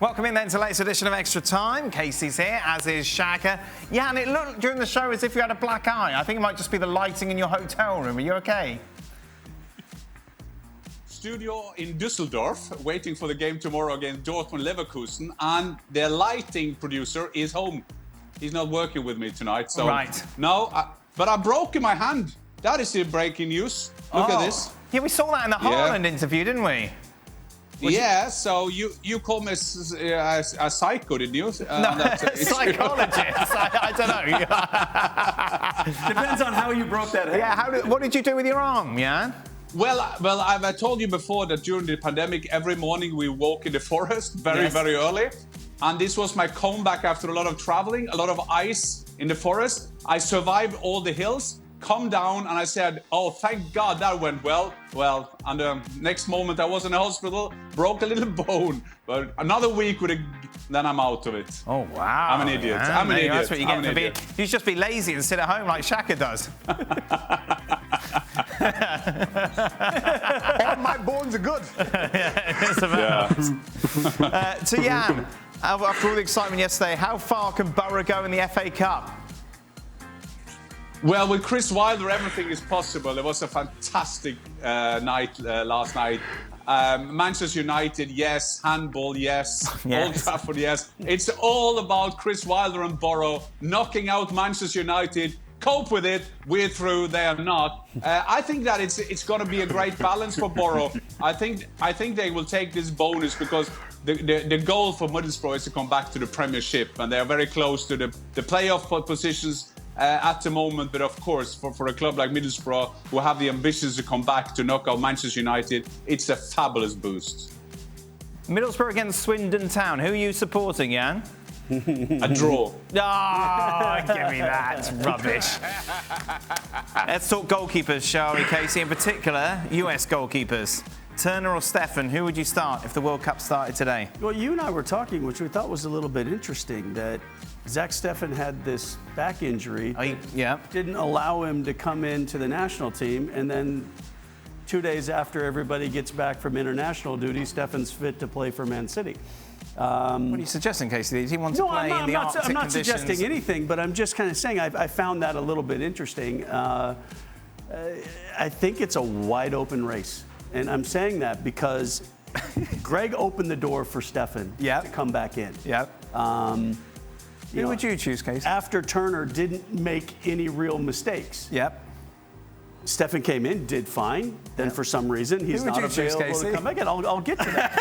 Welcome in then to the latest edition of Extra Time. Kasey's here, as is Shaka. Jan, it looked during the show as if you had a black eye. I think it might just be the lighting in your hotel room. Are you okay? Studio in Düsseldorf, waiting for the game tomorrow against Dortmund Leverkusen, and their lighting producer is home. He's not working with me tonight, so right. No. But I broke my hand. That is the breaking news. Look at this. Yeah, we saw that in the Haaland interview, didn't we? So you call me a psycho, didn't you? No, psychologist. I don't know. Depends on how you broke that hand. Yeah, what did you do with your arm, Jan? Well, I've told you before that during the pandemic, every morning we walk in the forest very early. And this was my comeback after a lot of traveling, a lot of ice in the forest. I survived all the hills, come down, and I said, oh, thank God that went well. Well, and the next moment I was in the hospital, broke a little bone. But another week, then I'm out of it. Oh, wow. I'm an idiot. Yeah, I'm an idiot. That's what you get for being... You should just be lazy and sit at home like Shaka does. All my bones are good. To Jan, after all the excitement yesterday, how far can Borough go in the FA Cup? Well, with Chris Wilder, everything is possible. It was a fantastic night last night. Manchester United, yes. Handball, yes. Old Trafford, yes. It's all about Chris Wilder and Borough knocking out Manchester United. Cope with it. We're through. They are not. I think that it's going to be a great balance for Borough. I think they will take this bonus because the goal for Middlesbrough is to come back to the Premiership, and they are very close to the playoff positions at the moment. But of course, for a club like Middlesbrough, who have the ambitions to come back to knock out Manchester United, it's a fabulous boost. Middlesbrough against Swindon Town. Who are you supporting, Jan? A draw. Oh, give me that. It's rubbish. Let's talk goalkeepers, shall we, Kasey? In particular, US goalkeepers. Turner or Steffen, who would you start if the World Cup started today? Well, you and I were talking, which we thought was a little bit interesting, that Zach Steffen had this back injury. Didn't allow him to come into the national team, and then 2 days after everybody gets back from international duty, Steffen's fit to play for Man City. What are you suggesting, Kasey? Does he want to play in the Arctic I'm not conditions? suggesting anything, but I'm just kind of saying I found that a little bit interesting. I think it's a wide open race. And I'm saying that because Greg opened the door for Steffen to come back in. Who would you choose, Kasey? After Turner didn't make any real mistakes. Steffen came in, did fine. Then for some reason, he's not available to come back in. I'll get to that.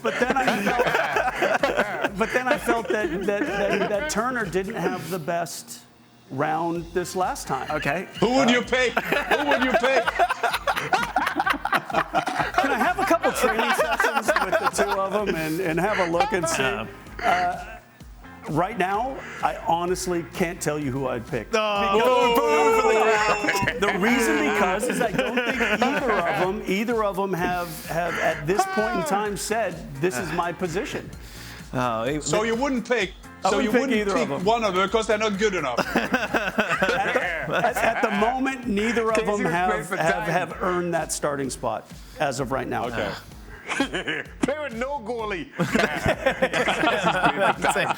But then I felt that Turner didn't have the best round this last time. Okay. Who would you pick? Who would you pick? Can I have a couple training sessions with the two of them and have a look and see? Right now, I honestly can't tell you who I'd pick. The reason because is I don't think either of them have at this point in time said this is my position. So you wouldn't pick. So you wouldn't pick one of them because they're not good enough. At the moment, neither of them have earned that starting spot as of right now. Okay. Play with no goalie.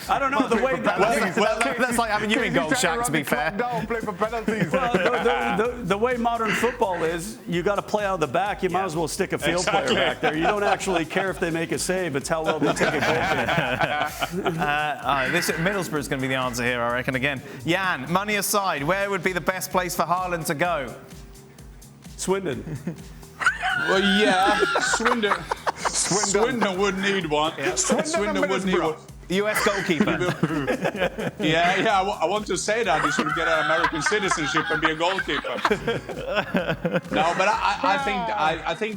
I don't know the way. That's like having you in goal, Shaq, to be fair. Play for penalties. The way modern football is, you got to play out of the back. You might as well stick a field player back there. You don't actually care if they make a save. It's how well they take a goal. Middlesbrough is going to be the answer here, I reckon. Again, Jan, money aside, where would be the best place for Haaland to go? Swindon. Well, yeah, Swindon would need one. Swindon would need one. US goalkeeper. I want to say that he should get an American citizenship and be a goalkeeper. No, but I think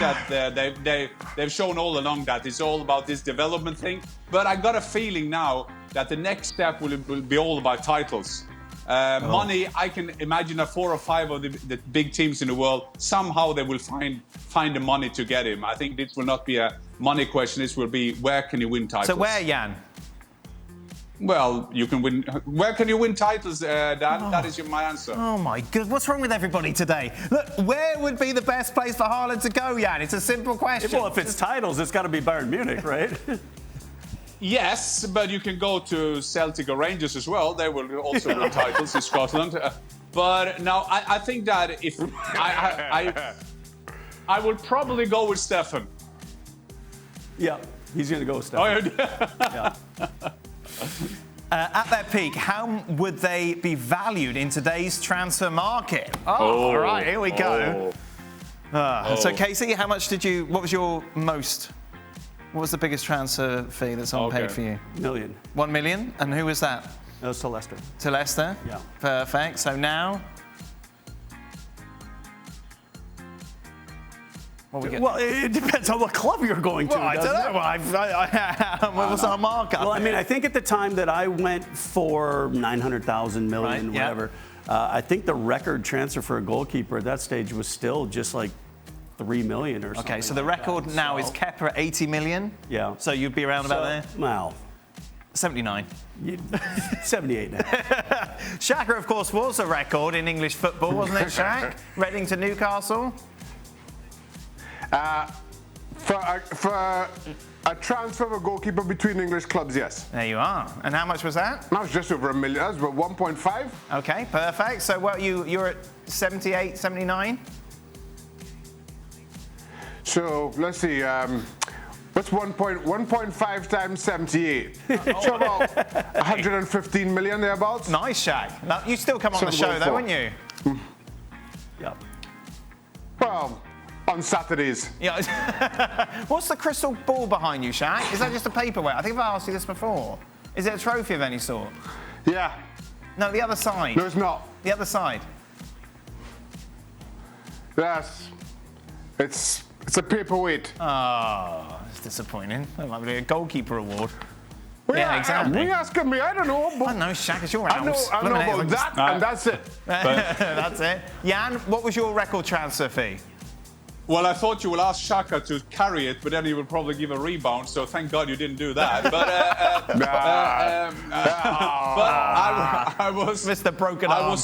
that they've shown all along that it's all about this development thing. But I got a feeling now that the next step will be all about titles. Money, I can imagine that 4 or 5 of the big teams in the world, somehow they will find the money to get him. I think this will not be a money question. This will be where can he win titles. So where, Jan? Well, you can win. Where can you win titles, Dan? That is my answer. Oh, my God. What's wrong with everybody today? Look, where would be the best place for Haaland to go, Jan? It's a simple question. Well, if it's titles, it's got to be Bayern Munich, right? Yes, but you can go to Celtic or Rangers as well. They will also win titles in Scotland. But no, I think that if I would probably go with Stefan. Yeah, he's going to go with Stefan. Yeah. At their peak, how would they be valued in today's transfer market? All right, here we go. So, Kasey, how much what was the biggest transfer fee that someone paid for you? $1 million. 1 million? And who was that? That was to Leicester. To Leicester? Yeah. Perfect. So now? Well, it depends on what club you're going to. Well, I don't know. What was our markup? Well, I mean, I think at the time that I went for 900,000 million, whatever, I think the record transfer for a goalkeeper at that stage was still just like 3 million or something. Okay, so the record now is Keller at 80 million. Yeah. So you'd be around about there? Well, 79. 78 now. Shaka, of course, was a record in English football, wasn't it, Shaq? Reading to Newcastle. For a transfer of a goalkeeper between English clubs, yes. There you are. And how much was that? That was just over $1 million. That was about 1.5. Okay, perfect. So what you're at 78, 79? So let's see. What's 1.5 times 78? So about 115 million thereabouts. Nice, Shaq. Now, you still come on the show, though, wouldn't you? Yeah. Well, on Saturdays. Yeah. What's the crystal ball behind you, Shaq? Is that just a paperweight? I think I've asked you this before. Is it a trophy of any sort? Yeah. No, the other side. No, it's not. The other side. Yes. It's a paperweight. Oh, it's disappointing. That might be a goalkeeper award. Well, yeah, exactly. You asking me? I don't know. I know, Shaq, it's your house. I know about that, and that's it. That's it. Jan, what was your record transfer fee? Well, I thought you would ask Shaka to carry it, but then he would probably give a rebound. So thank God you didn't do that. But I was Mr. Broken Arm.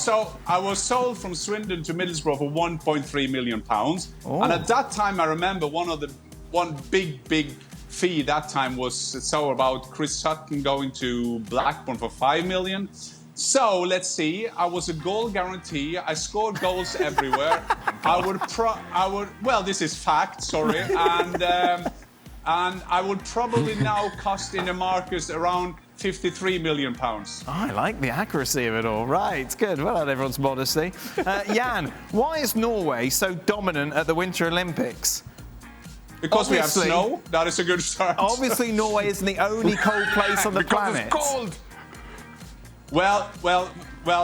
I was sold from Swindon to Middlesbrough for £1.3 million. And at that time, I remember one big fee that time was about Chris Sutton going to Blackburn for $5 million. So let's see. I was a goal guarantee. I scored goals everywhere. Well, this is fact. Sorry, and I would probably now cost in the market around £53 million. Oh, I like the accuracy of it all. Right, good. Well, on everyone's modesty. Jan, why is Norway so dominant at the Winter Olympics? Because we have snow. That is a good start. Obviously, Norway isn't the only cold place on the planet. Because it's cold. Well,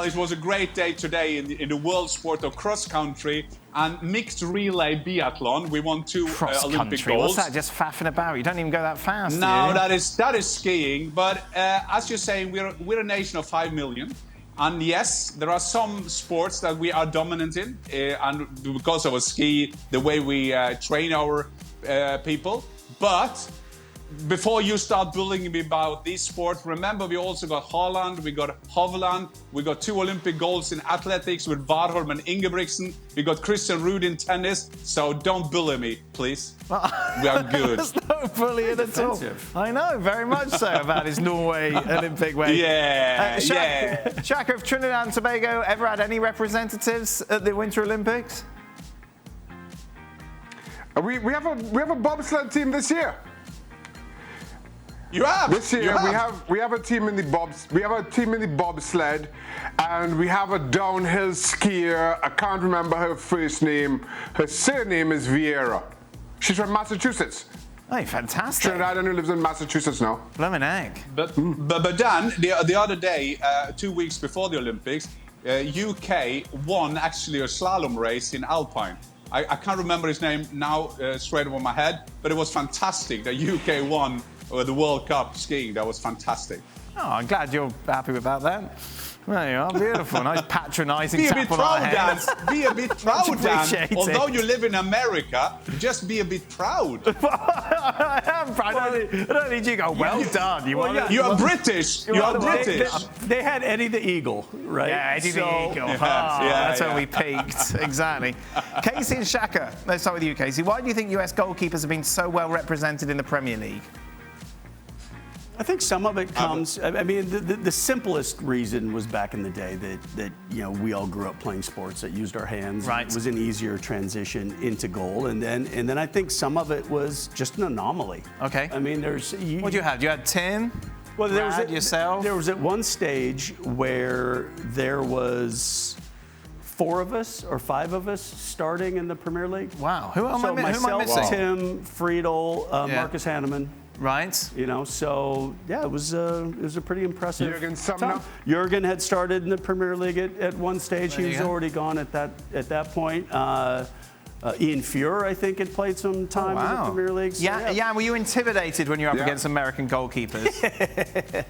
it was a great day today in the world sport of cross country and mixed relay biathlon. We won 2 Olympic goals. What's that? Just faffing about? You don't even go that fast. No, that is skiing. But as you're saying, we're a nation of 5 million. And yes, there are some sports that we are dominant in, and because of a ski, the way we train our people. But before you start bullying me about this sport, remember we also got Haaland, we got Hovland, we got 2 Olympic golds in athletics with Warholm and Ingebrigtsen, we got Christian Ruud in tennis, so don't bully me, please. We are good. There's no bullying at all. I know, very much so, about his Norway Olympic way. Yeah, Shaka, have Trinidad and Tobago ever had any representatives at the Winter Olympics? We have a bobsled team this year. You have this year. We have a team in the bobsled, and we have a downhill skier. I can't remember her first name. Her surname is Vieira. She's from Massachusetts. Hey, fantastic. Trinidad who lives in Massachusetts now. Blimmin' egg. But Dan, the other day, 2 weeks before the Olympics, UK won actually a slalom race in Alpine. I can't remember his name now straight over my head, but it was fantastic that UK won the World Cup skiing. That was fantastic. Oh, I'm glad you're happy about that. There you are, beautiful. Nice patronising tap on our heads. Be a bit proud, Dan. Although you live in America, just be a bit proud. I am proud. I don't need you to go, well done. You are British. You are British. They had Eddie the Eagle, right? Yeah, Eddie the Eagle. That's where we peaked. Exactly. Kasey and Shaka, let's start with you, Kasey. Why do you think US goalkeepers have been so well represented in the Premier League? I think some of it comes. I mean, the simplest reason was back in the day that we all grew up playing sports that used our hands. Right. It was an easier transition into goal, and then I think some of it was just an anomaly. Okay. I mean, what do you have? You had Tim. Well, yourself. There was at one stage where there was 4 of us or 5 of us starting in the Premier League. Wow. Who am I missing? Tim, Friedel, Marcus Hanneman. Right. So yeah, it was a pretty impressive. Jürgen Sumner. Jürgen had started in the Premier League at one stage. He was already gone at that point. Ian Fuhr, I think, had played some time in the Premier League. So, yeah. Were you intimidated when you were up against American goalkeepers?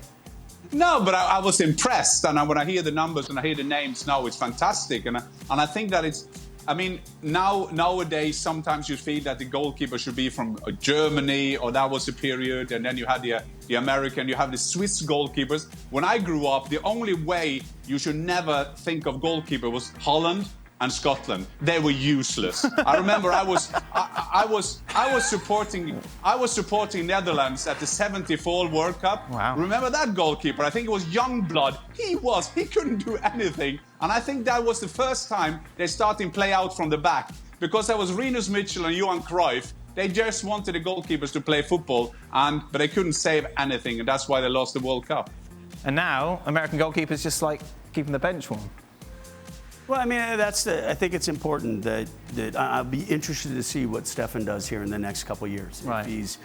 No, but I was impressed, and when I hear the numbers and I hear the names now, it's fantastic, and I think that it's. I mean, nowadays, sometimes you feel that the goalkeeper should be from Germany, or that was a period, and then you had the American, you have the Swiss goalkeepers. When I grew up, the only way you should never think of goalkeeper was Holland and Scotland. They were useless. I remember I was supporting Netherlands at the '74 World Cup. Wow. Remember that goalkeeper? I think it was Youngblood. He couldn't do anything. And I think that was the first time they started play out from the back, because there was Rinus Michel and Johan Cruyff. They just wanted the goalkeepers to play football, but they couldn't save anything, and that's why they lost the World Cup. And now American goalkeepers just like keeping the bench warm. Well, I mean, I think it's important that I'll be interested to see what Stefan does here in the next couple of years. Right. If he's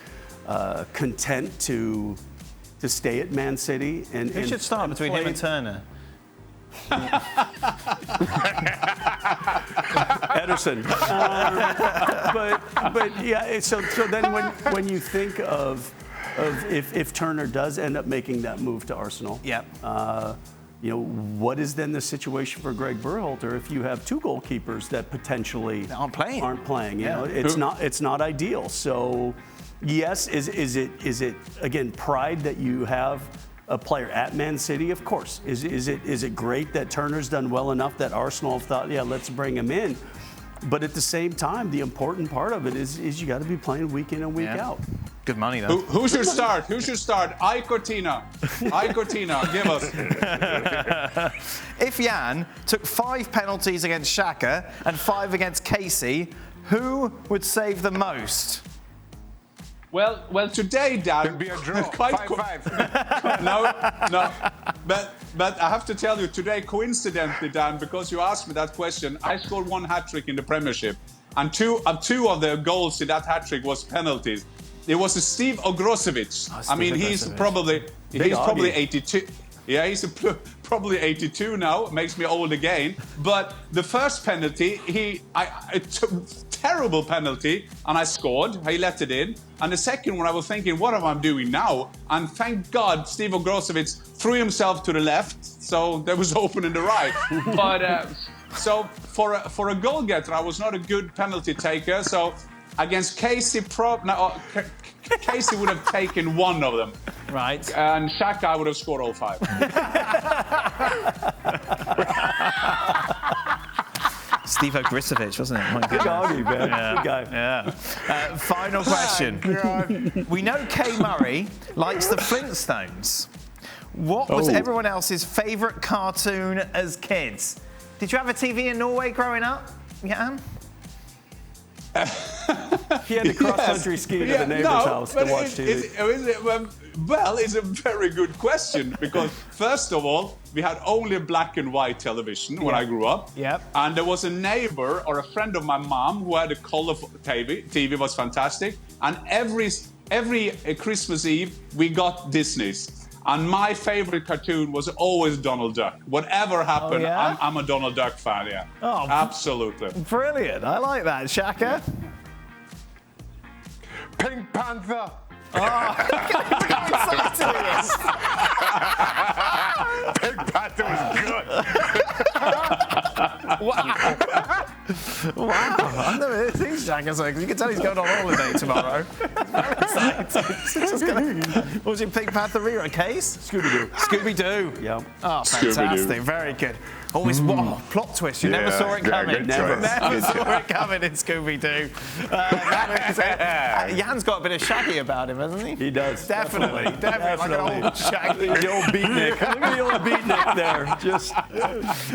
content to stay at Man City and who should start between him and Turner? Ederson. But yeah, so then when you think of if Turner does end up making that move to Arsenal, what is then the situation for Greg Berhalter if you have 2 goalkeepers that potentially aren't playing? It's not ideal. So yes, is it again pride that you have a player at Man City? Of course. Is it great that Turner's done well enough that Arsenal have thought, let's bring him in? But at the same time, the important part of it is you got to be playing week in and week out. Good money, though. Who should start? Aige or Tina? Give us. If Jan took 5 penalties against Shaka and 5 against Kasey, who would save the most? Well, today, Dan. It'd be a draw. 5-5. No. But I have to tell you, today, coincidentally, Dan, because you asked me that question, I scored 1 hat-trick in the Premiership. And two of the goals in that hat-trick was penalties. It was a Steve Ogrosevic. He's probably 82. Yeah, he's probably 82 now. Makes me old again. But the first penalty, terrible penalty, and I scored. He let it in. And the second one, I was thinking, what am I doing now? And thank God, Steve Ogrosevic threw himself to the left, so there was open in the right. But so for a goal getter, I was not a good penalty taker. So against Kasey, Kasey would have taken 1 of them. Right. And Shaka, I would have scored all 5. Steve Ogrosevic, wasn't it? My Good doggy, man. Yeah. Good guy. Yeah. Final question. We know Kay Murray likes the Flintstones. What was everyone else's favourite cartoon as kids? Did you have a TV in Norway growing up, Jan? He had to cross-country ski to the neighbor's house to watch TV. Well, it's a very good question, because first of all, we had only black and white television when I grew up. Yep. And there was a neighbor or a friend of my mom who had a color TV. TV was fantastic. And every Christmas Eve, we got Disney's. And my favorite cartoon was always Donald Duck. Whatever happened, I'm a Donald Duck fan, yeah. Oh, absolutely. Brilliant. I like that. Shaka? Pink Panther. Oh, look how excited he is. Big Panther was good. Wow. Wow. I've never seen Shaka so because you can tell he's going on holiday tomorrow. What was your Pink Panther rerun? Case? Scooby-Doo. Scooby-Doo. Yeah. Oh, fantastic. Very good. Always plot twist. You never saw it coming. Never saw it coming in Scooby-Doo. Jan's got a bit of Shaggy about him, hasn't he? He does. Definitely. Like an old Shaggy. The old beatnik. Look at the old beatnik there. Just.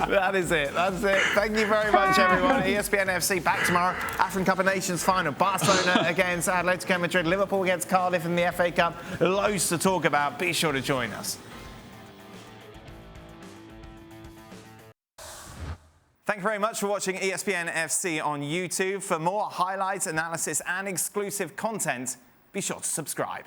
That is it. That's it. Thank you very much, everyone. ESPN FC back tomorrow. African Cup of Nations final. Barcelona against Atletico Madrid. Liverpool against Cardiff in the FA Cup. Loads to talk about. Be sure to join us. Thank you very much for watching ESPN FC on YouTube. For more highlights, analysis, and exclusive content, be sure to subscribe.